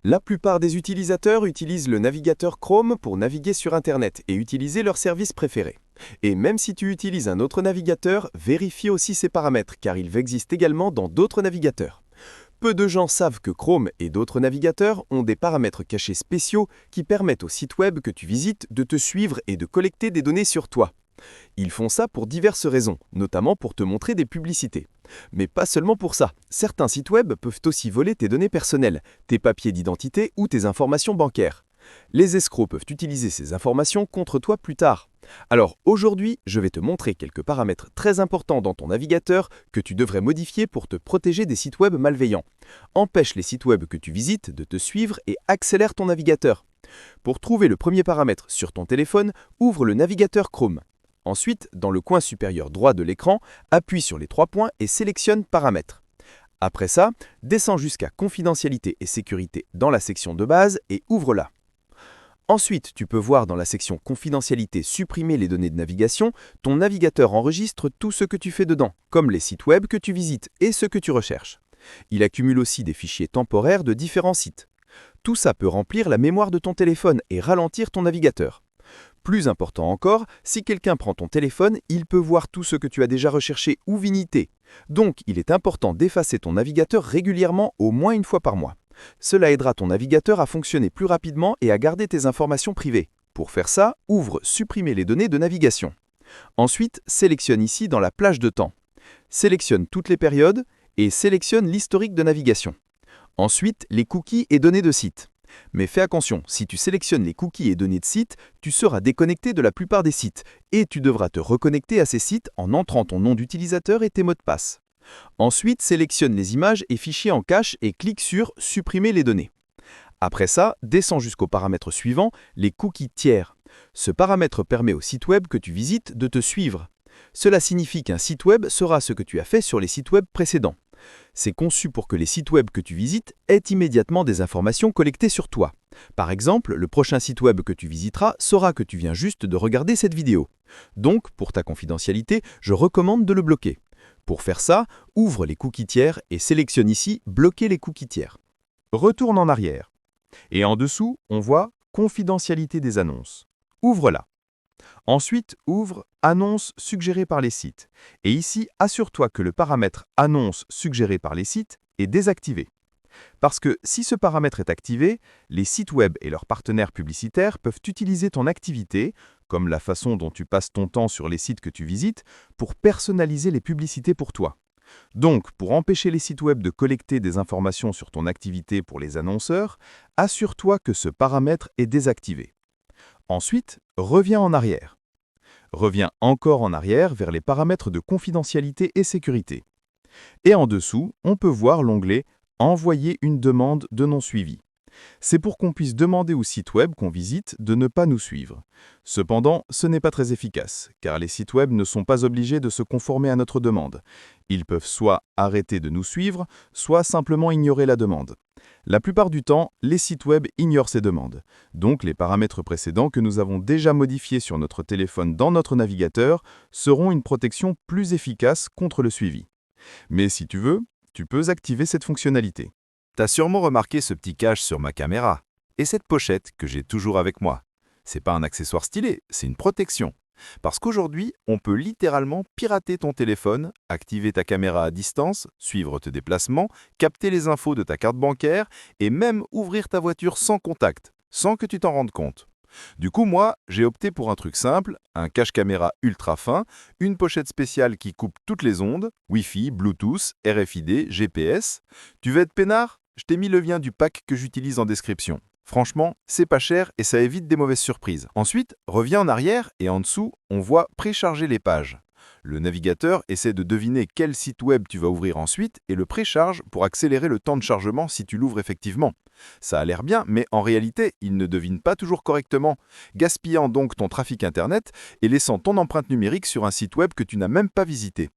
La plupart des utilisateurs utilisent le navigateur Chrome pour naviguer sur Internet et utiliser leur service préféré. Et même si tu utilises un autre navigateur, vérifie aussi ses paramètres car ils existent également dans d'autres navigateurs. Peu de gens savent que Chrome et d'autres navigateurs ont des paramètres cachés spéciaux qui permettent au site web que tu visites de te suivre et de collecter des données sur toi. Ils font ça pour diverses raisons, notamment pour te montrer des publicités. Mais pas seulement pour ça. Certains sites web peuvent aussi voler tes données personnelles, tes papiers d'identité ou tes informations bancaires. Les escrocs peuvent utiliser ces informations contre toi plus tard. Alors aujourd'hui, je vais te montrer quelques paramètres très importants dans ton navigateur que tu devrais modifier pour te protéger des sites web malveillants. Empêche les sites web que tu visites de te suivre et accélère ton navigateur. Pour trouver le premier paramètre sur ton téléphone, ouvre le navigateur Chrome. Ensuite, dans le coin supérieur droit de l'écran, appuie sur les 3 points et sélectionne Paramètres. Après ça, descends jusqu'à Confidentialité et sécurité dans la section de base et ouvre-la. Ensuite, tu peux voir dans la section Confidentialité supprimer les données de navigation, ton navigateur enregistre tout ce que tu fais dedans, comme les sites web que tu visites et ce que tu recherches. Il accumule aussi des fichiers temporaires de différents sites. Tout ça peut remplir la mémoire de ton téléphone et ralentir ton navigateur. Plus important encore, si quelqu'un prend ton téléphone, il peut voir tout ce que tu as déjà recherché ou visité. Donc, il est important d'effacer ton navigateur régulièrement au moins une fois par mois. Cela aidera ton navigateur à fonctionner plus rapidement et à garder tes informations privées. Pour faire ça, ouvre « Supprimer les données de navigation ». Ensuite, sélectionne ici dans la plage de temps. Sélectionne toutes les périodes et sélectionne l'historique de navigation. Ensuite, les cookies et données de site. Mais fais attention, si tu sélectionnes les cookies et données de site, tu seras déconnecté de la plupart des sites et tu devras te reconnecter à ces sites en entrant ton nom d'utilisateur et tes mots de passe. Ensuite, sélectionne les images et fichiers en cache et clique sur « Supprimer les données ». Après ça, descends jusqu'au paramètre suivant, les cookies tiers. Ce paramètre permet au site web que tu visites de te suivre. Cela signifie qu'un site web saura ce que tu as fait sur les sites web précédents. C'est conçu pour que les sites web que tu visites aient immédiatement des informations collectées sur toi. Par exemple, le prochain site web que tu visiteras saura que tu viens juste de regarder cette vidéo. Donc, pour ta confidentialité, je recommande de le bloquer. Pour faire ça, ouvre les cookies tiers et sélectionne ici « Bloquer les cookies tiers ». Retourne en arrière. Et en dessous, on voit « Confidentialité des annonces ». Ouvre-la. Ensuite, ouvre « Annonces suggérées par les sites » et ici, assure-toi que le paramètre « Annonces suggérées par les sites » est désactivé. Parce que si ce paramètre est activé, les sites web et leurs partenaires publicitaires peuvent utiliser ton activité, comme la façon dont tu passes ton temps sur les sites que tu visites, pour personnaliser les publicités pour toi. Donc, pour empêcher les sites web de collecter des informations sur ton activité pour les annonceurs, assure-toi que ce paramètre est désactivé. Ensuite, reviens en arrière. Reviens encore en arrière vers les paramètres de confidentialité et sécurité. Et en dessous, on peut voir l'onglet « Envoyer une demande de non suivi ». C'est pour qu'on puisse demander au site web qu'on visite de ne pas nous suivre. Cependant, ce n'est pas très efficace, car les sites web ne sont pas obligés de se conformer à notre demande. Ils peuvent soit arrêter de nous suivre, soit simplement ignorer la demande. La plupart du temps, les sites web ignorent ces demandes. Donc, les paramètres précédents que nous avons déjà modifiés sur notre téléphone dans notre navigateur seront une protection plus efficace contre le suivi. Mais si tu veux, tu peux activer cette fonctionnalité. T'as sûrement remarqué ce petit cache sur ma caméra et cette pochette que j'ai toujours avec moi. C'est pas un accessoire stylé, c'est une protection. Parce qu'aujourd'hui, on peut littéralement pirater ton téléphone, activer ta caméra à distance, suivre tes déplacements, capter les infos de ta carte bancaire et même ouvrir ta voiture sans contact, sans que tu t'en rendes compte. Du coup, moi, j'ai opté pour un truc simple, un cache-caméra ultra fin, une pochette spéciale qui coupe toutes les ondes, Wi-Fi, Bluetooth, RFID, GPS. Tu veux être peinard ? Je t'ai mis le lien du pack que j'utilise en description. Franchement, c'est pas cher et ça évite des mauvaises surprises. Ensuite, reviens en arrière et en dessous, on voit « Précharger les pages ». Le navigateur essaie de deviner quel site web tu vas ouvrir ensuite et le précharge pour accélérer le temps de chargement si tu l'ouvres effectivement. Ça a l'air bien, mais en réalité, il ne devine pas toujours correctement, gaspillant donc ton trafic Internet et laissant ton empreinte numérique sur un site web que tu n'as même pas visité.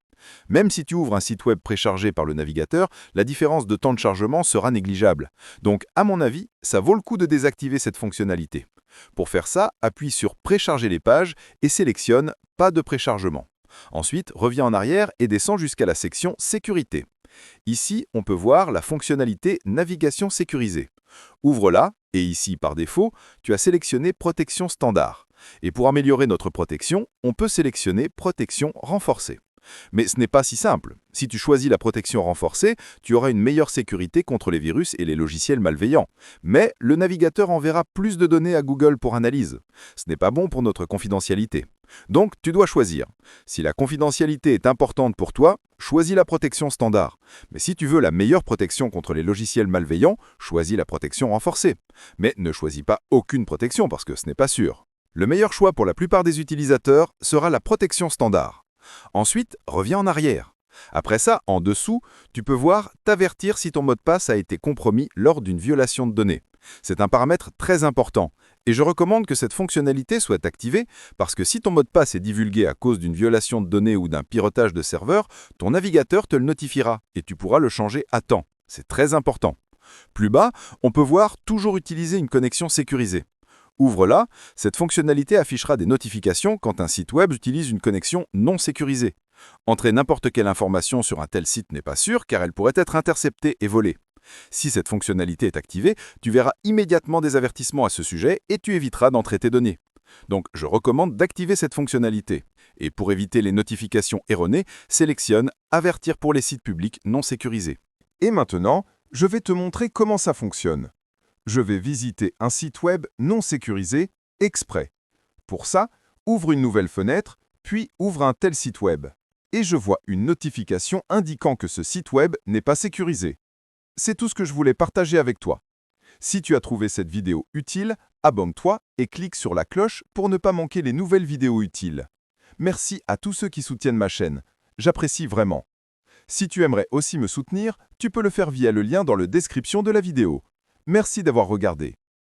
Même si tu ouvres un site web préchargé par le navigateur, la différence de temps de chargement sera négligeable. Donc, à mon avis, ça vaut le coup de désactiver cette fonctionnalité. Pour faire ça, appuie sur « Précharger les pages » et sélectionne « Pas de préchargement ». Ensuite, reviens en arrière et descends jusqu'à la section « Sécurité ». Ici, on peut voir la fonctionnalité « Navigation sécurisée ». Ouvre-la, et ici, par défaut, tu as sélectionné Protection standard. Et pour améliorer notre protection, on peut sélectionner Protection renforcée. Mais ce n'est pas si simple. Si tu choisis la protection renforcée, tu auras une meilleure sécurité contre les virus et les logiciels malveillants. Mais le navigateur enverra plus de données à Google pour analyse. Ce n'est pas bon pour notre confidentialité. Donc, tu dois choisir. Si la confidentialité est importante pour toi, choisis la protection standard. Mais si tu veux la meilleure protection contre les logiciels malveillants, choisis la protection renforcée. Mais ne choisis pas aucune protection parce que ce n'est pas sûr. Le meilleur choix pour la plupart des utilisateurs sera la protection standard. Ensuite, reviens en arrière. Après ça, en dessous, tu peux voir « T'avertir si ton mot de passe a été compromis lors d'une violation de données ». C'est un paramètre très important et je recommande que cette fonctionnalité soit activée parce que si ton mot de passe est divulgué à cause d'une violation de données ou d'un piratage de serveur, ton navigateur te le notifiera et tu pourras le changer à temps. C'est très important. Plus bas, on peut voir « Toujours utiliser une connexion sécurisée ». Ouvre-la, cette fonctionnalité affichera des notifications quand un site web utilise une connexion non sécurisée. Entrer n'importe quelle information sur un tel site n'est pas sûr car elle pourrait être interceptée et volée. Si cette fonctionnalité est activée, tu verras immédiatement des avertissements à ce sujet et tu éviteras d'entrer tes données. Donc, je recommande d'activer cette fonctionnalité. Et pour éviter les notifications erronées, sélectionne « Avertir pour les sites publics non sécurisés ». Et maintenant, je vais te montrer comment ça fonctionne. Je vais visiter un site web non sécurisé exprès. Pour ça, ouvre une nouvelle fenêtre, puis ouvre un tel site web. Et je vois une notification indiquant que ce site web n'est pas sécurisé. C'est tout ce que je voulais partager avec toi. Si tu as trouvé cette vidéo utile, abonne-toi et clique sur la cloche pour ne pas manquer les nouvelles vidéos utiles. Merci à tous ceux qui soutiennent ma chaîne. J'apprécie vraiment. Si tu aimerais aussi me soutenir, tu peux le faire via le lien dans la description de la vidéo. Merci d'avoir regardé.